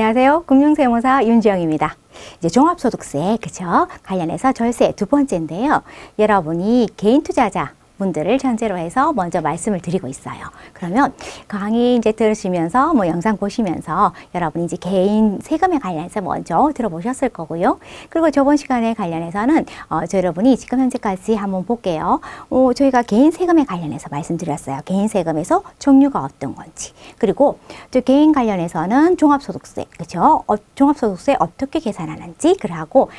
안녕하세요. 금융세무사 윤지영입니다. 이제 종합소득세, 그죠? 관련해서 절세 두 번째인데요. 여러분이 개인 투자자 분들을 전제로 해서 먼저 말씀을 드리고 있어요. 그러면 강의 이제 들으시면서 영상 보시면서 여러분이 이제 개인 세금에 관련해서 먼저 들어보셨을 거고요. 그리고 저번 시간에 관련해서는 여러분이 지금 현재까지 한번 볼게요. 저희가 개인 세금에 관련해서 말씀드렸어요. 개인 세금에서 종류가 어떤 건지. 그리고 또 개인 관련해서는 종합소득세, 그죠? 종합소득세 어떻게 계산하는지, 그러고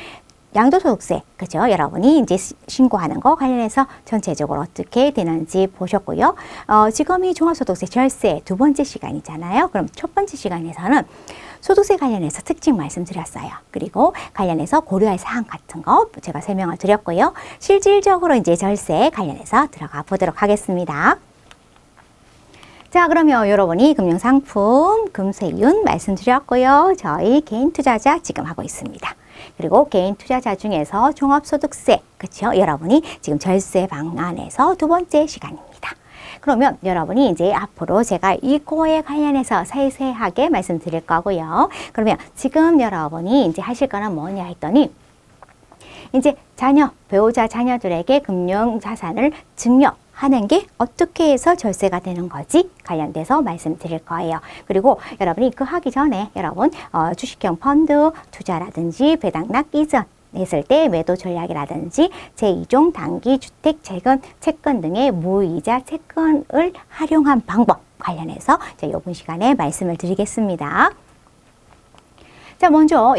양도소득세, 그죠? 여러분이 이제 신고하는 거 관련해서 전체적으로 어떻게 되는지 보셨고요. 지금이 종합소득세 절세 두 번째 시간이잖아요. 그럼 첫 번째 시간에서는 소득세 관련해서 특징 말씀드렸어요. 그리고 관련해서 고려할 사항 같은 거 제가 설명을 드렸고요. 실질적으로 이제 절세 관련해서 들어가 보도록 하겠습니다. 자, 그러면 여러분이 금융상품, 금세윤 말씀드렸고요. 저희 개인 투자자 지금 하고 있습니다. 그리고 개인 투자자 중에서 종합소득세, 그렇죠? 여러분이 지금 절세 방안에서 두 번째 시간입니다. 그러면 여러분이 이제 앞으로 제가 이거에 관련해서 세세하게 말씀드릴 거고요. 그러면 지금 여러분이 이제 하실 거는 뭐냐 했더니 이제 배우자 자녀들에게 금융자산을 증여하는 게 어떻게 해서 절세가 되는 거지 관련돼서 말씀드릴 거예요. 그리고 여러분이 그 하기 전에 여러분 주식형 펀드 투자라든지 배당락 이전 했을 때 매도 전략이라든지 제2종 단기 주택 채권 등의 무이자 채권을 활용한 방법 관련해서 이번 시간에 말씀을 드리겠습니다. 자, 먼저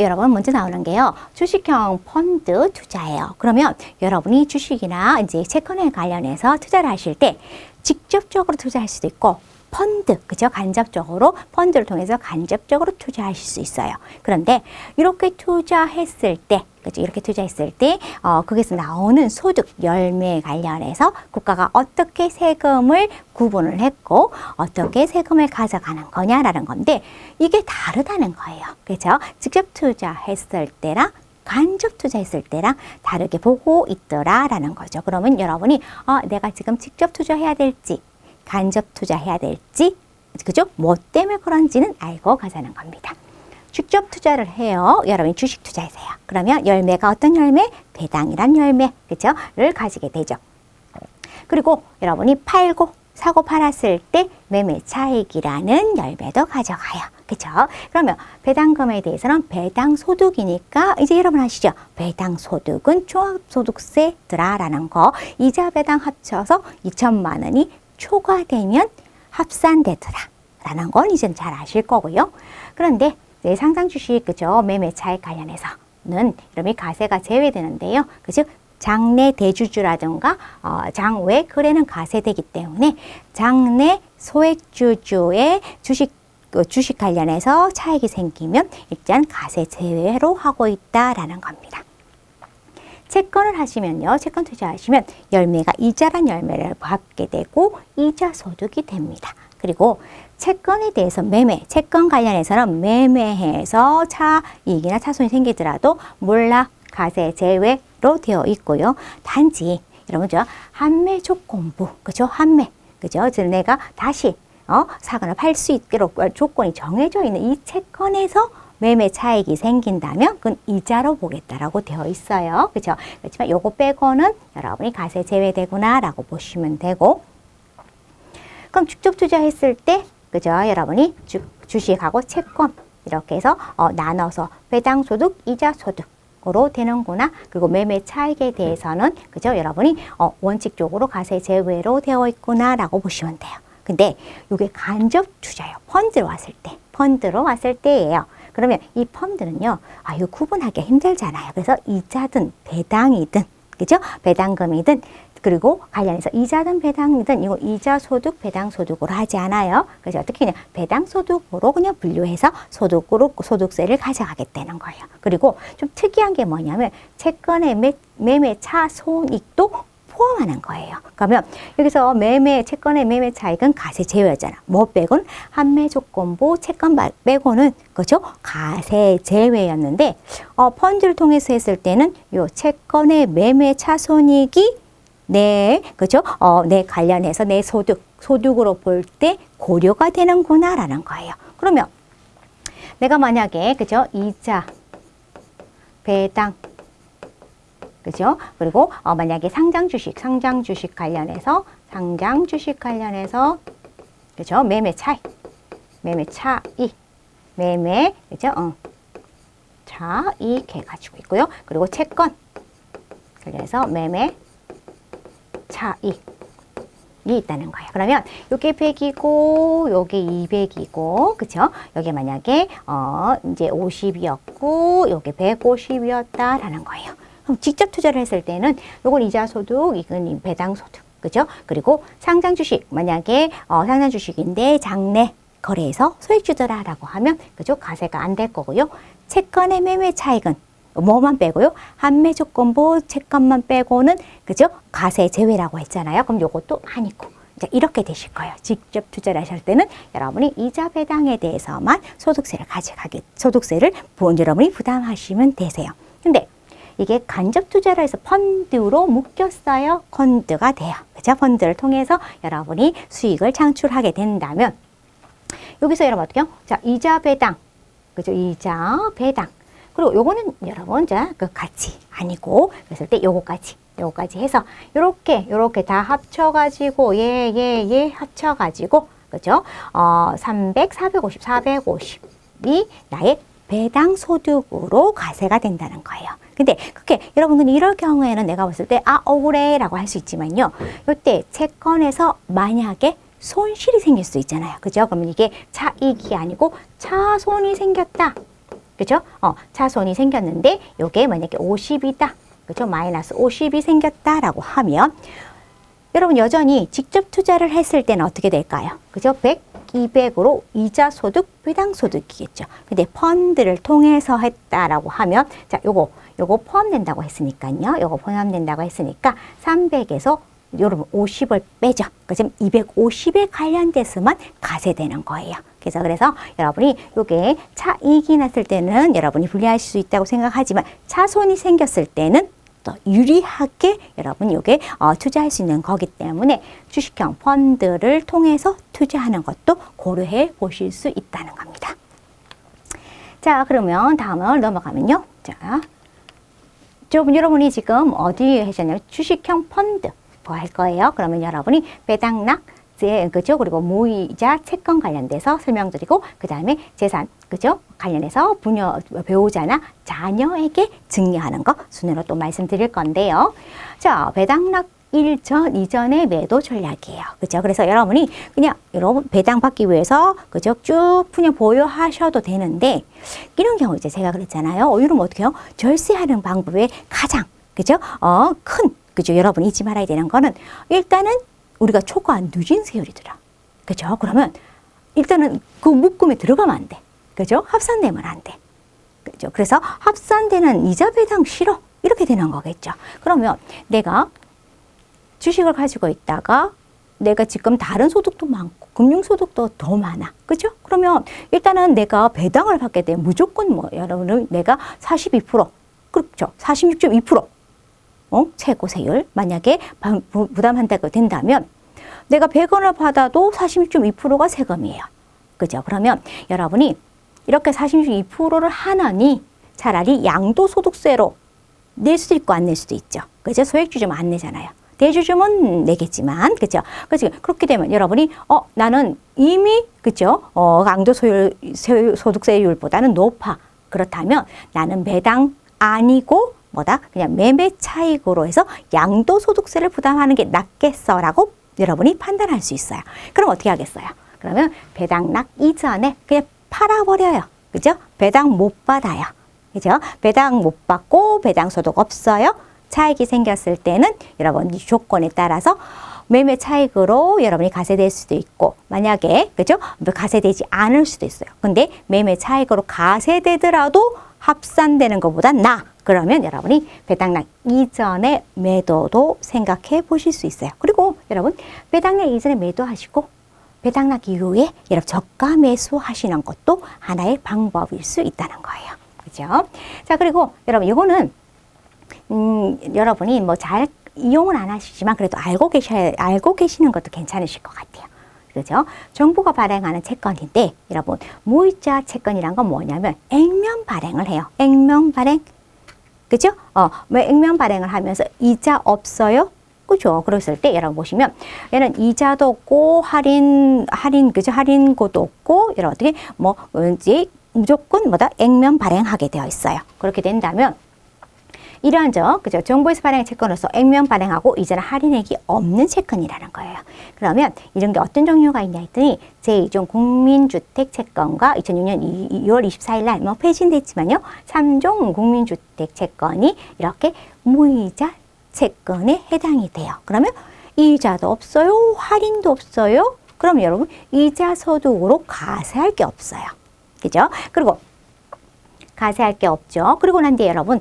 나오는 게요. 주식형 펀드 투자예요. 그러면 여러분이 주식이나 이제 채권에 관련해서 투자를 하실 때 직접적으로 투자할 수도 있고 펀드, 그죠? 간접적으로 펀드를 통해서 간접적으로 투자하실 수 있어요. 그런데 이렇게 투자했을 때, 그죠? 이렇게 투자했을 때 거기서 나오는 소득 열매 관련해서 국가가 어떻게 세금을 구분을 했고 어떻게 세금을 가져가는 거냐라는 건데 이게 다르다는 거예요. 그죠? 직접 투자했을 때랑 간접 투자했을 때랑 다르게 보고 있더라라는 거죠. 그러면 여러분이 내가 지금 직접 투자해야 될지 간접 투자해야 될지, 그죠? 뭐 때문에 그런지는 알고 가자는 겁니다. 직접 투자를 해요. 여러분이 주식 투자하세요. 그러면 열매가 어떤 열매? 배당이란 열매, 그죠?를 가지게 되죠. 그리고 여러분이 사고 팔았을 때 매매 차익이라는 열매도 가져가요. 그죠? 그러면 배당금에 대해서는 배당소득이니까 이제 여러분 아시죠? 배당소득은 종합소득세더라라는 거. 이자 배당 합쳐서 2천만 원이 초과되면 합산되더라 라는 건 이제 잘 아실 거고요. 그런데 상장 주식, 그죠? 매매 차익 관련해서는 여러분이 가세가 제외되는데요. 그죠? 장내 대주주라든가 장외 거래는 가세되기 때문에 장내 소액주주의 주식 관련해서 차익이 생기면 일단 가세 제외로 하고 있다라는 겁니다. 채권을 하시면요. 채권 투자하시면 열매가 이자란 열매를 받게 되고 이자 소득이 됩니다. 그리고 채권에 대해서 채권 관련해서는 매매해서 차익이나 차손이 생기더라도 몰라 가세 제외로 되어 있고요. 단지 여러분 환매 조건부, 그죠? 그죠? 즉 내가 다시 사거나 팔 수 있도록 조건이 정해져 있는 이 채권에서 매매 차익이 생긴다면 그건 이자로 보겠다라고 되어 있어요. 그렇죠? 그렇지만 요거 빼고는 여러분이 가세 제외되구나 라고 보시면 되고, 그럼 직접 투자했을 때, 그죠? 여러분이 주식하고 채권 이렇게 해서 나눠서 배당소득, 이자소득으로 되는구나. 그리고 매매 차익에 대해서는, 그죠? 여러분이 원칙적으로 가세 제외로 되어 있구나 라고 보시면 돼요. 근데 이게 간접 투자예요. 펀드로 왔을 때예요. 그러면 이 펀드는요, 이거 구분하기가 힘들잖아요. 그래서 이자든 배당이든, 그죠? 배당금이든, 그리고 관련해서 이자든 배당이든 이거 이자소득, 배당소득으로 하지 않아요. 그래서 어떻게 그냥 배당소득으로 그냥 분류해서 소득세를 가져가겠다는 거예요. 그리고 좀 특이한 게 뭐냐면 채권의 매매 차손익도 포함하는 거예요. 그러면 여기서 채권의 매매 차익은 가세 제외잖아. 뭐 빼고는 환매 조건부 채권 빼고는, 그죠? 가세 제외였는데 펀드를 통해서 했을 때는 요 채권의 매매 차손익이 그죠? 내 관련해서 내 소득으로 볼 때 고려가 되는구나라는 거예요. 그러면 내가 만약에 그죠? 이자, 배당, 그죠? 그리고 만약에 상장 주식 관련해서 그죠? 매매 차익, 그죠? 차익 해가지고 있고요. 그리고 채권 그래서 매매 차익이 있다는 거예요. 그러면 요게 100이고 요게 200이고 그죠? 여기 만약에 이제 50이었고 요게 150이었다라는 거예요. 그럼 직접 투자를 했을 때는 요건 이자 소득, 이건 배당 소득. 그죠? 그리고 상장 주식 만약에 상장 주식인데 장내 거래에서 소액 주더라라고 하면 그죠? 가세가 안 될 거고요. 채권의 매매 차익은 뭐만 빼고요? 한매 조건부 채권만 빼고는 그죠? 가세 제외라고 했잖아요. 그럼 요것도 아니고 이제 이렇게 되실 거예요. 직접 투자를 하실 때는 여러분이 이자 배당에 대해서만 소득세를 여러분이 부담하시면 되세요. 근데 이게 간접 투자를 해서 펀드로 묶였어요. 펀드가 돼요. 그죠? 펀드를 통해서 여러분이 수익을 창출하게 된다면 여기서 여러분 어떻게 해요? 자, 이자 배당. 그죠? 이자 배당. 그리고 요거는 여러분 그 같이 아니고 그랬을 때 요거까지 해서 요렇게 다 합쳐가지고 합쳐가지고 그죠? 300, 450, 450이 나의 배당 소득으로 가세가 된다는 거예요. 근데 그렇게 여러분은 이럴 경우에는 내가 봤을 때 억울해 라고 할 수 있지만요. 요때 채권에서 만약에 손실이 생길 수 있잖아요. 그죠? 그러면 이게 차익이 아니고 차손이 생겼다. 그죠? 차손이 생겼는데 요게 만약에 50이다. 그죠? 마이너스 50이 생겼다라고 하면 여러분 여전히 직접 투자를 했을 때는 어떻게 될까요? 그죠? 100, 200으로 이자 소득, 배당 소득이겠죠. 근데 펀드를 통해서 했다라고 하면 자, 요거 포함된다고 했으니까요. 요거 포함된다고 했으니까 300에서 여러분 50을 빼죠. 그럼 250에 관련돼서만 가세되는 거예요. 그래서 여러분이 요게 차익이 났을 때는 여러분이 불리할 수 있다고 생각하지만 차손이 생겼을 때는 또 유리하게 여러분이 요게 투자할 수 있는 거기 때문에 주식형 펀드를 통해서 투자하는 것도 고려해 보실 수 있다는 겁니다. 자, 그러면 다음을 넘어가면요. 자, 여러분이 지금 어디에 하셨냐면 주식형 펀드 뭐 할 거예요. 그러면 여러분이 배당락 그죠? 그리고 무이자 채권 관련돼서 설명드리고 그 다음에 재산 그죠? 관련해서 배우자나 자녀에게 증여하는 거 순으로 또 말씀드릴 건데요. 자, 배당락 이전의 매도 전략이에요. 그죠? 그래서 여러분이 그냥 여러분 배당 받기 위해서 그죠? 쭉 그냥 보유하셔도 되는데 이런 경우 이제 제가 그랬잖아요. 이러면 어떻게 해요? 절세하는 방법의 가장 그죠? 큰 그죠? 여러분이 잊지 말아야 되는 거는 일단은 우리가 초과한 누진세율이더라. 그죠? 그러면 일단은 그 묶음에 들어가면 안 돼. 그죠? 합산되면 안 돼. 그죠? 그래서 합산되는 이자 배당 싫어. 이렇게 되는 거겠죠. 그러면 내가 주식을 가지고 있다가 내가 지금 다른 소득도 많고 금융소득도 더 많아. 그죠? 그러면 일단은 내가 배당을 받게 되면 무조건 여러분은 내가 42% 그렇죠? 46.2% 최고 세율 만약에 부담한다고 된다면 내가 100원을 받아도 46.2%가 세금이에요. 그죠? 그러면 여러분이 이렇게 46.2%를 하나니 차라리 양도소득세로 낼 수도 있고 안 낼 수도 있죠. 그죠? 소액주주면 안 내잖아요. 대주주면 내겠지만, 그죠? 그래서 그렇게 되면 여러분이 나는 이미 그죠? 양도소득세율보다는 높아. 그렇다면 나는 배당 아니고 그냥 매매 차익으로 해서 양도소득세를 부담하는 게 낫겠어라고 여러분이 판단할 수 있어요. 그럼 어떻게 하겠어요? 그러면 배당락 이전에 그냥 팔아버려요. 그죠? 배당 못 받아요. 그죠? 배당 못 받고 배당 소득 없어요. 차익이 생겼을 때는 여러분 이 조건에 따라서 매매 차익으로 여러분이 가세될 수도 있고 만약에 그죠? 가세되지 않을 수도 있어요. 근데 매매 차익으로 가세되더라도 합산되는 것보다 그러면 여러분이 배당락 이전의 매도도 생각해 보실 수 있어요. 그리고 여러분 배당락 이전에 매도하시고 배당락 이후에 여러분 저가 매수하시는 것도 하나의 방법일 수 있다는 거예요. 그죠? 자, 그리고 여러분 이거는 여러분이 잘 이용은 안 하시지만 그래도 알고 계시는 것도 괜찮으실 것 같아요. 그죠? 정부가 발행하는 채권인데 여러분 무이자 채권이란 건 뭐냐면 액면 발행을 해요. 액면 발행. 그죠? 왜 액면 발행을 하면서 이자 없어요? 그죠? 그랬을 때 여러분 보시면 얘는 이자도 없고 그죠? 할인고도 없고 여러분 어떻게 뭐 왠지 무조건 뭐다? 액면 발행하게 되어 있어요. 그렇게 된다면 이러한 그죠? 정부에서 발행한 채권으로서 액면 발행하고 이자는 할인액이 없는 채권이라는 거예요. 그러면 이런 게 어떤 종류가 있냐 했더니 제2종 국민주택 채권과 2006년 2월 24일 날 뭐 폐지됐지만요. 3종 국민주택 채권이 이렇게 무이자 채권에 해당이 돼요. 그러면 이자도 없어요. 할인도 없어요. 그럼 여러분 이자 소득으로 가세할 게 없어요. 그죠? 그리고 가세할 게 없죠. 그리고 난 뒤에 여러분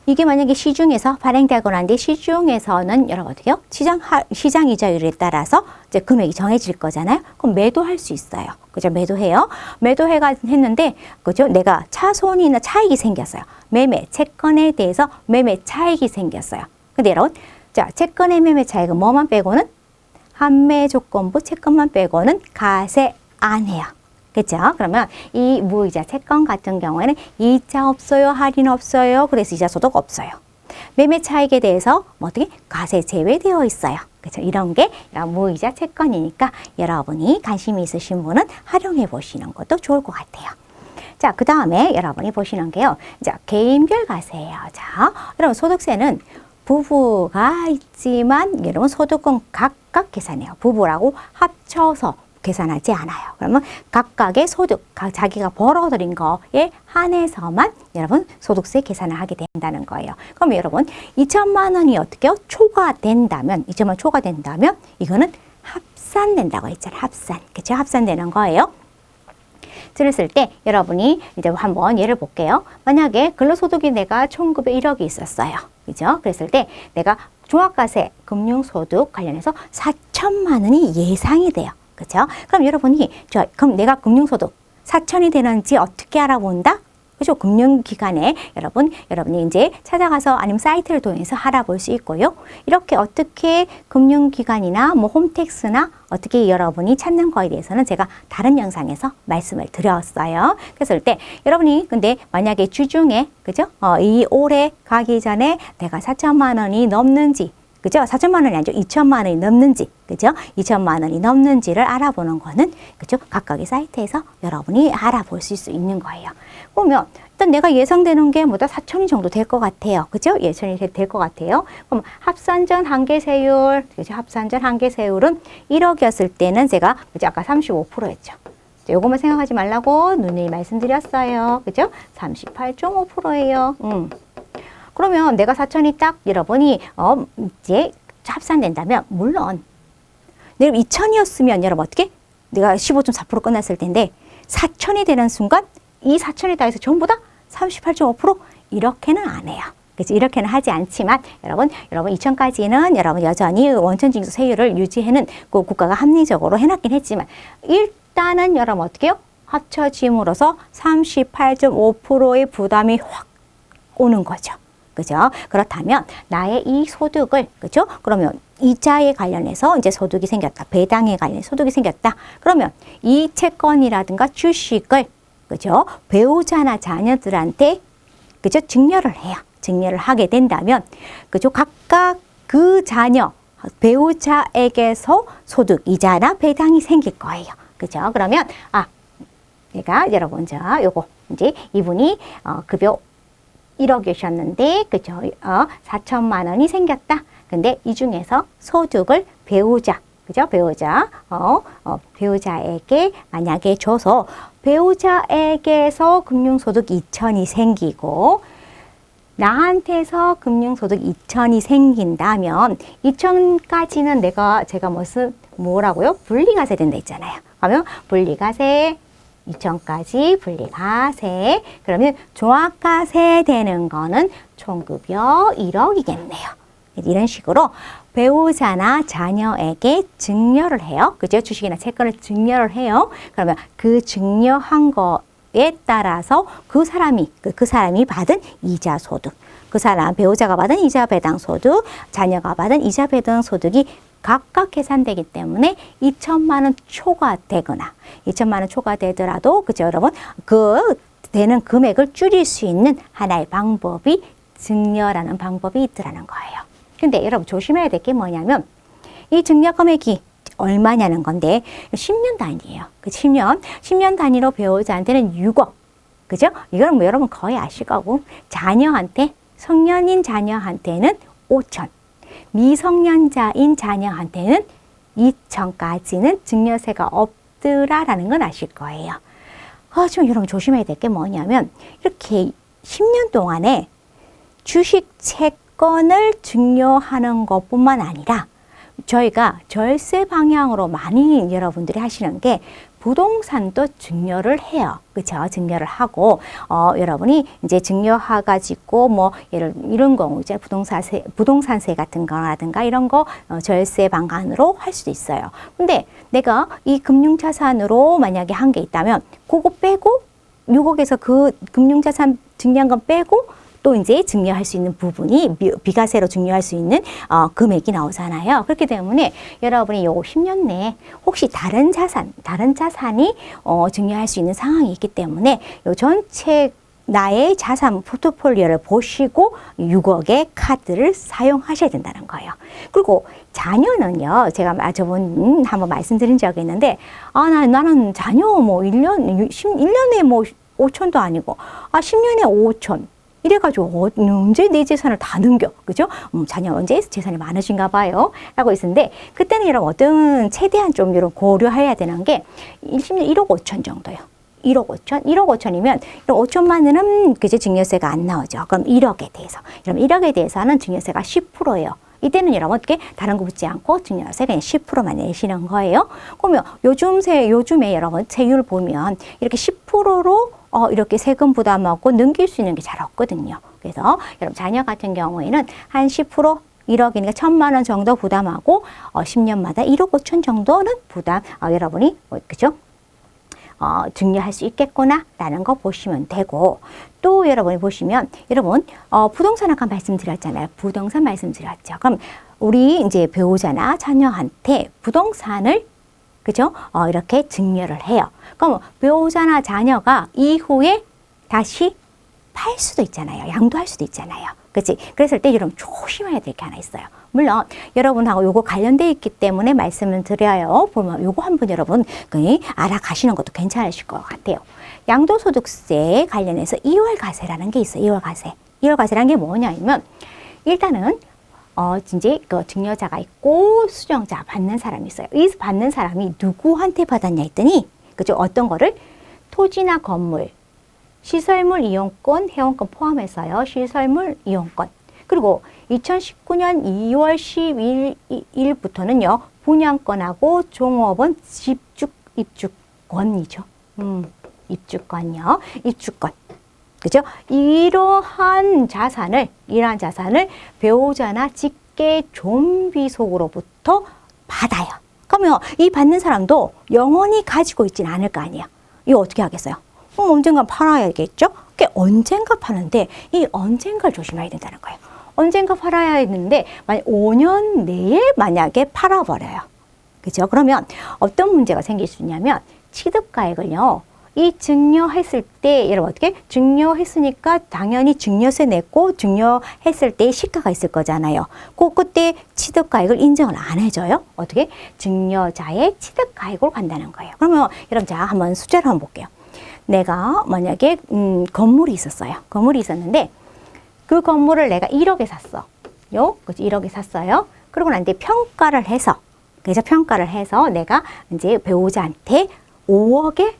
이게 만약에 시중에서 발행되고 난 뒤에 시중에서는 여러분 어떻게 해요? 시장 이자율에 따라서 이제 금액이 정해질 거잖아요. 그럼 매도할 수 있어요. 그죠? 매도해요. 했는데, 그죠? 내가 차손이나 차익이 생겼어요. 채권에 대해서 매매 차익이 생겼어요. 근데 여러분, 자, 채권의 매매 차익은 뭐만 빼고는 판매 조건부 채권만 빼고는 가세 안 해요. 그렇죠? 그러면 이 무이자 채권 같은 경우에는 이자 없어요, 할인 없어요. 그래서 이자 소득 없어요. 매매 차익에 대해서 뭐 어떻게 과세 제외되어 있어요. 그렇죠? 이런 게 무이자 채권이니까 여러분이 관심이 있으신 분은 활용해 보시는 것도 좋을 것 같아요. 자, 그 다음에 여러분이 보시는 게요. 자, 개인별 과세예요. 자, 여러분 소득세는 부부가 있지만 여러분 소득은 각각 계산해요. 부부라고 합쳐서 계산하지 않아요. 그러면 각각의 소득, 자기가 벌어들인 거에 한해서만 여러분 소득세 계산을 하게 된다는 거예요. 그럼 여러분 2천만 원이 어떻게요? 초과된다면 2천만 원 초과된다면 이거는 합산된다고 했잖아요. 합산. 그렇죠? 합산되는 거예요. 들었을 때 여러분이 이제 한번 예를 볼게요. 만약에 근로소득이 내가 1901억이 있었어요. 그죠? 그랬을 때 내가 종합과세, 금융소득 관련해서 4천만 원이 예상이 돼요. 그렇죠? 그럼 여러분이 그럼 내가 금융소득 4천이 되는지 어떻게 알아본다? 그죠? 금융기관에 여러분이 이제 찾아가서 아니면 사이트를 통해서 알아볼 수 있고요. 이렇게 어떻게 금융기관이나 뭐 홈택스나 어떻게 여러분이 찾는 거에 대해서는 제가 다른 영상에서 말씀을 드렸어요. 그랬을 때 여러분이 근데 만약에 주중에 그죠? 이 올해 가기 전에 내가 4천만 원이 넘는지 그죠? 4천만 원이 아니죠. 2천만 원이 넘는지, 그죠? 2천만 원이 넘는지를 알아보는 거는, 그죠? 각각의 사이트에서 여러분이 알아볼 수 있는 거예요. 그러면, 일단 내가 예상되는 게 뭐다? 4천이 정도 될 것 같아요. 그죠? 예천이 될 것 같아요. 그럼 합산전 한계세율, 그죠? 합산전 한계세율은 1억이었을 때는 제가, 그죠? 아까 35%였죠. 요것만 생각하지 말라고 누누이 말씀드렸어요. 그죠? 38.5%예요. 그러면 내가 4천이 딱 여러분이 이제 합산된다면 물론 내가 2천이었으면 여러분 어떻게? 내가 15.4% 끝났을 텐데 4천이 되는 순간 이 4천에 따라서 전부 다 38.5% 이렇게는 안 해요. 그렇지? 이렇게는 하지 않지만 여러분 2천까지는 여러분 여전히 원천징수 세율을 유지하는 그 국가가 합리적으로 해놨긴 했지만 일단은 여러분 어떻게 해요? 합쳐짐으로써 38.5%의 부담이 확 오는 거죠. 그죠? 그렇다면 나의 이 소득을 그죠? 그러면 이자에 관련해서 이제 소득이 생겼다. 배당에 관련해서 소득이 생겼다. 그러면 이 채권이라든가 주식을 그죠? 배우자나 자녀들한테 그죠? 증여를 해요. 증여를 하게 된다면 그죠? 각각 그 자녀 배우자에게서 소득 이자나 배당이 생길 거예요. 그죠? 그러면 내가 여러분 요거 이제 이분이 급여 1억이셨는데, 그죠? 4천만 원이 생겼다. 근데 이 중에서 소득을 배우자, 그죠? 배우자에게 만약에 줘서 배우자에게서 금융소득 2천이 생기고 나한테서 금융소득 2천이 생긴다면 2천까지는 제가 뭐라고요? 분리가세 된다 했잖아요. 그러면 분리가세 2천까지 분리가세. 그러면 종합가세 되는 거는 총급여 1억이겠네요. 이런 식으로 배우자나 자녀에게 증여를 해요. 그죠? 주식이나 채권을 증여를 해요. 그러면 그 증여한 거에 따라서 그 사람이 받은 이자 소득, 배우자가 받은 이자 배당 소득, 자녀가 받은 이자 배당 소득이 각각 계산되기 때문에 2천만 원 초과되거나 2천만 원 초과되더라도 그죠 여러분 그 되는 금액을 줄일 수 있는 하나의 방법이 증여라는 방법이 있더라는 거예요. 근데 여러분 조심해야 될 게 뭐냐면 이 증여 금액이 얼마냐는 건데 10년 단위예요. 그 10년 단위로 배우자한테는 6억. 그죠? 이거는 뭐 여러분 거의 아실 거고 자녀한테 성년인 자녀한테는 5천. 미성년자인 자녀한테는 2천까지는 증여세가 없더라라는 건 아실 거예요. 좀 여러분 조심해야 될 게 뭐냐면 이렇게 10년 동안에 주식 채권을 증여하는 것뿐만 아니라 저희가 절세 방향으로 많이 여러분들이 하시는 게 부동산도 증여를 해요. 그렇죠? 증여를 하고 여러분이 이제 증여해 가지고 뭐 이런 경우 이제 부동산세 같은 거라든가 이런 거 절세 방안으로 할 수도 있어요. 근데 내가 이 금융자산으로 만약에 한 게 있다면 그거 빼고 6억에서 그 금융자산 증여한 건 빼고 또 이제 증여할 수 있는 부분이 비과세로 증여할 수 있는 금액이 나오잖아요. 그렇기 때문에 여러분이 요 10년 내에 혹시 다른 자산이 증여할 수 있는 상황이 있기 때문에 요 전체 나의 자산 포트폴리오를 보시고 6억의 카드를 사용하셔야 된다는 거예요. 그리고 자녀는요, 제가 저번 한번 말씀드린 적이 있는데, 나는 자녀 뭐 1년에 뭐 5천도 아니고, 10년에 5천. 이래가지고 언제 내 재산을 다 넘겨, 그죠? 자녀 언제 재산이 많으신가 봐요. 라고 있었는데, 그때는 여러분 어떤 최대한 좀 이런 고려해야 되는 게 10년 1억 5천 정도요. 1억 5천? 1억 5천이면 1억 5천만 원은 그제 증여세가 안 나오죠. 그럼 1억에 대해서. 그럼 1억에 대해서는 증여세가 10%예요. 이때는 여러분 어떻게 다른 거 붙지 않고 증여세 그냥 10%만 내시는 거예요. 그러면 요즘에 여러분 세율 보면 이렇게 10%로 이렇게 세금 부담하고 넘길 수 있는 게 잘 없거든요. 그래서 여러분 자녀 같은 경우에는 한 10% 1억이니까 1,000만 원 정도 부담하고 10년마다 1억 5천 정도는 부담 여러분이 그죠? 증여할 수 있겠구나라는 거 보시면 되고 또 여러분이 보시면 여러분 부동산 아까 말씀드렸잖아요. 부동산 말씀드렸죠. 그럼 우리 이제 배우자나 자녀한테 부동산을 그죠? 이렇게 증여를 해요. 그럼 배우자나 자녀가 이후에 다시 팔 수도 있잖아요. 양도할 수도 있잖아요. 그치? 그랬을 때 여러분 조심해야 될 게 하나 있어요. 물론 여러분하고 요거 관련돼 있기 때문에 말씀을 드려요. 보면 요거 한번 여러분 알아가시는 것도 괜찮으실 것 같아요. 양도소득세 관련해서 2월과세라는 게 있어요. 2월과세. 2월과세라는 게 뭐냐면 일단은 이제 그 증여자가 있고 수령자 받는 사람이 있어요. 이 받는 사람이 누구한테 받았냐 했더니 그죠? 어떤 거를 토지나 건물, 시설물 이용권, 회원권 포함해서요. 시설물 이용권. 그리고 2019년 2월 12일부터는요. 분양권하고 종업원 입주권이죠. 입주권요. 입주권. 그죠? 이러한 자산을 배우자나 직계 좀비속으로부터 받아요. 그러면 이 받는 사람도 영원히 가지고 있지는 않을 거 아니에요. 이거 어떻게 하겠어요? 언젠가 팔아야겠죠? 그게 언젠가 파는데 이 언젠가를 조심해야 된다는 거예요. 언젠가 팔아야 했는데 만약 5년 내에 만약에 팔아버려요. 그죠? 그러면 어떤 문제가 생길 수 있냐면 취득가액을요. 이 증여했을 때 여러분 어떻게? 증여했으니까 당연히 증여세 냈고 증여했을 때 시가가 있을 거잖아요. 그때 취득가액을 인정을 안 해줘요. 어떻게? 증여자의 취득가액으로 간다는 거예요. 그러면 여러분 자 한번 숫자로 한번 볼게요. 내가 만약에 건물이 있었어요. 건물이 있었는데 그 건물을 내가 1억에 샀어. 그죠? 1억에 샀어요. 그러고 난 뒤에 평가를 해서 그래서 평가를 해서 내가 이제 배우자한테 5억에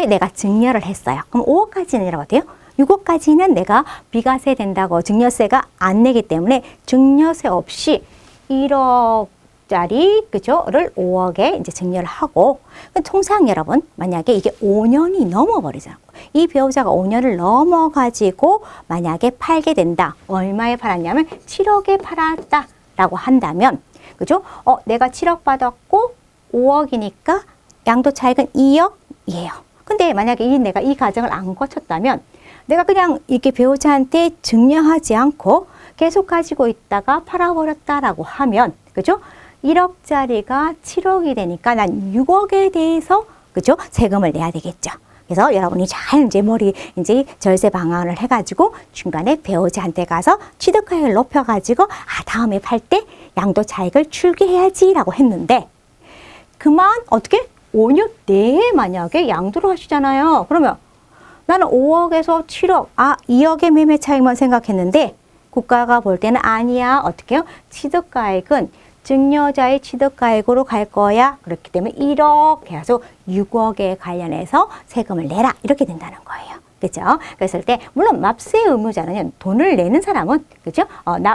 내가 증여를 했어요. 그럼 5억까지는 이라고 돼요? 6억까지는 내가 비과세 된다고 증여세가 안 내기 때문에 증여세 없이 1억짜리 그죠?를 5억에 이제 증여를 하고 통상 여러분 만약에 이게 5년이 넘어버리잖아요. 이 배우자가 5년을 넘어가지고 만약에 팔게 된다. 얼마에 팔았냐면 7억에 팔았다라고 한다면 그죠? 내가 7억 받았고 5억이니까 양도 차익은 2억이에요. 근데 만약에 내가 이 과정을 안 거쳤다면 내가 그냥 이렇게 배우자한테 증여하지 않고 계속 가지고 있다가 팔아버렸다라고 하면, 그죠? 1억짜리가 7억이 되니까 난 6억에 대해서, 그죠? 세금을 내야 되겠죠. 그래서 여러분이 잘 이제 이제 절세 방안을 해가지고 중간에 배우자한테 가서 취득가액을 높여가지고, 다음에 팔 때 양도 차익을 출계해야지라고 했는데, 그만 어떻게? 5년 내에 만약에 양도를 하시잖아요. 그러면 나는 5억에서 7억, 2억의 매매 차익만 생각했는데, 국가가 볼 때는 아니야. 어떻게 해요? 취득가액은 증여자의 취득가액으로 갈 거야. 그렇기 때문에 1억 해서 6억에 관련해서 세금을 내라. 이렇게 된다는 거예요. 그죠? 그랬을 때, 물론 납세 의무자는 돈을 내는 사람은, 그죠?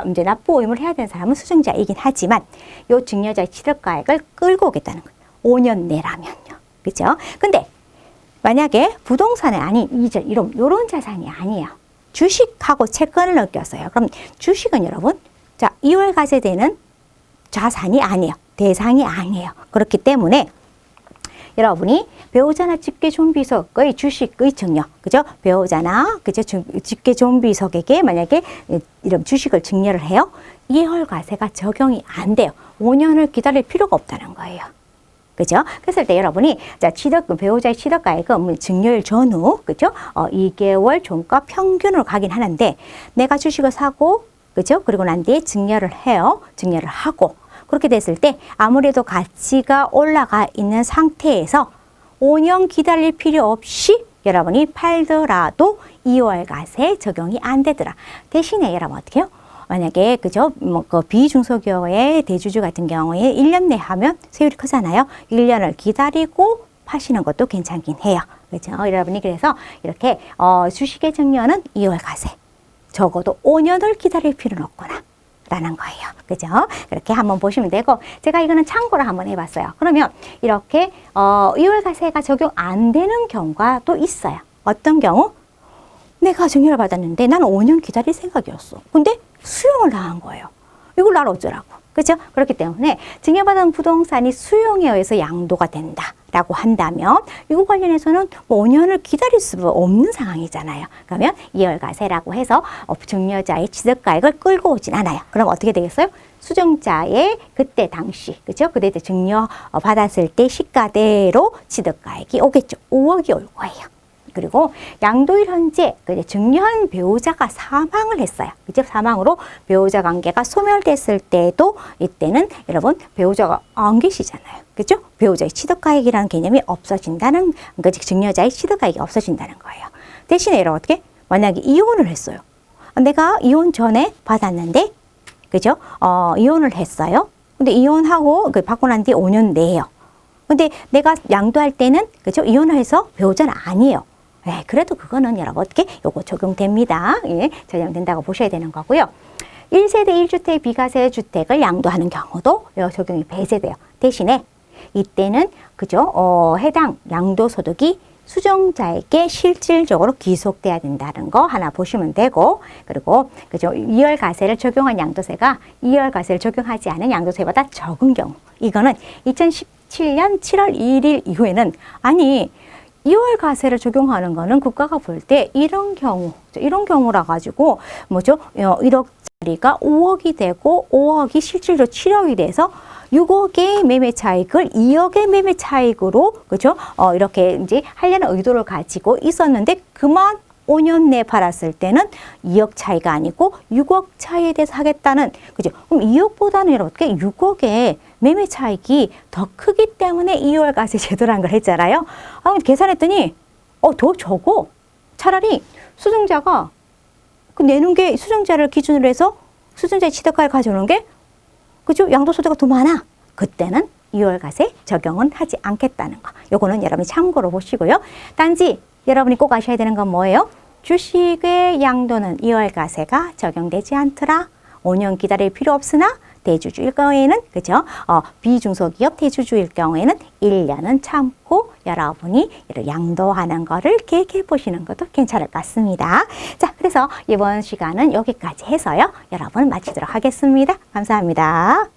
이제 납부 의무를 해야 되는 사람은 수증자이긴 하지만, 요 증여자의 취득가액을 끌고 오겠다는 거예요. 5년 내라면요. 그죠? 근데, 만약에 부동산이 아닌 이런 자산이 아니에요. 주식하고 채권을 넘겼어요. 그럼 주식은 여러분, 자, 2월 과세되는 자산이 아니에요. 대상이 아니에요. 그렇기 때문에 여러분이 배우자나 직계존비속의 주식의 증여, 그죠? 배우자나 그죠? 직계존비속에게 만약에 이런 주식을 증여를 해요. 2월 과세가 적용이 안 돼요. 5년을 기다릴 필요가 없다는 거예요. 그죠? 그랬을 때 여러분이 자 배우자의 취득가액은 증여일 전후, 그죠? 2개월 종가 평균으로 가긴 하는데 내가 주식을 사고, 그죠? 그리고 난 뒤에 증여를 해요. 증여를 하고 그렇게 됐을 때 아무래도 가치가 올라가 있는 상태에서 5년 기다릴 필요 없이 여러분이 팔더라도 2월 과세 적용이 안 되더라. 대신에 여러분 어떻게 해요? 만약에 그죠? 그 비중소기업의 대주주 같은 경우에 1년 내 하면 세율이 크잖아요. 1년을 기다리고 파시는 것도 괜찮긴 해요. 그죠? 여러분이 그래서 이렇게 주식의 증여는 2월 과세. 적어도 5년을 기다릴 필요는 없구나. 라는 거예요. 그죠? 그렇게 한번 보시면 되고, 제가 이거는 참고로 한번 해봤어요. 그러면 이렇게 2월 과세가 적용 안 되는 경우가 또 있어요. 어떤 경우? 내가 증여를 받았는데 나는 5년 기다릴 생각이었어. 근데 수용을 당한 거예요. 이걸 나를 어쩌라고. 그렇죠? 그렇기 때문에 증여받은 부동산이 수용에 의해서 양도가 된다라고 한다면 이거 관련해서는 5년을 기다릴 수 없는 상황이잖아요. 그러면 2월 과세라고 해서 증여자의 취득가액을 끌고 오진 않아요. 그럼 어떻게 되겠어요? 수증자의 그때 당시, 그렇죠? 그때 증여 받았을 때 시가대로 취득가액이 오겠죠. 5억이 올 거예요. 그리고 양도일 현재 증여한 배우자가 사망을 했어요. 이제 사망으로 배우자 관계가 소멸됐을 때도 이때는 여러분 배우자가 안 계시잖아요. 그렇죠? 배우자의 취득가액이라는 개념이 없어진다는, 그러니까 증여자의 취득가액이 없어진다는 거예요. 대신에 여러분 어떻게? 만약에 이혼을 했어요. 내가 이혼 전에 받았는데, 그죠? 이혼을 했어요. 근데 이혼하고 받고 난 뒤에 5년 내요. 근데 내가 양도할 때는 그죠? 이혼을 해서 배우자는 아니에요. 네, 그래도 그거는 여러분 어떻게 요거 적용됩니다. 예, 적용된다고 보셔야 되는 거고요. 1세대 1주택 비과세 주택을 양도하는 경우도 적용이 배제돼요. 대신에 이때는 그죠? 해당 양도소득이 수정자에게 실질적으로 귀속돼야 된다는 거 하나 보시면 되고, 그리고 그죠? 2월 과세를 적용한 양도세가 2월 과세를 적용하지 않은 양도세보다 적은 경우, 이거는 2017년 7월 1일 이후에는 2월 과세를 적용하는 거는 국가가 볼 때 이런 경우라 가지고 뭐죠? 1억짜리가 5억이 되고 5억이 실질적으로 7억이 돼서 6억의 매매 차익을 2억의 매매 차익으로 그죠? 이렇게 이제 하려는 의도를 가지고 있었는데 그만 5년 내에 팔았을 때는 2억 차이가 아니고 6억 차이에 대해서 하겠다는, 그죠? 그럼 2억보다는 이렇게 6억의 매매 차익이 더 크기 때문에 2월 과세 제도라는 걸 했잖아요. 계산했더니 더 적어. 차라리 수증자가 내는 게 수증자를 기준으로 해서 수증자의 취득가액을 가져오는 게 그죠? 양도소득가 더 많아. 그때는 2월 과세 적용은 하지 않겠다는 거. 요거는 여러분이 참고로 보시고요. 단지 여러분이 꼭 아셔야 되는 건 뭐예요? 주식의 양도는 2월 과세가 적용되지 않더라. 5년 기다릴 필요 없으나 대주주일 경우에는 그죠? 비중소기업 대주주일 경우에는 1년은 참고 여러분이 양도하는 거를 계획해 보시는 것도 괜찮을 것 같습니다. 자, 그래서 이번 시간은 여기까지 해서요. 여러분 마치도록 하겠습니다. 감사합니다.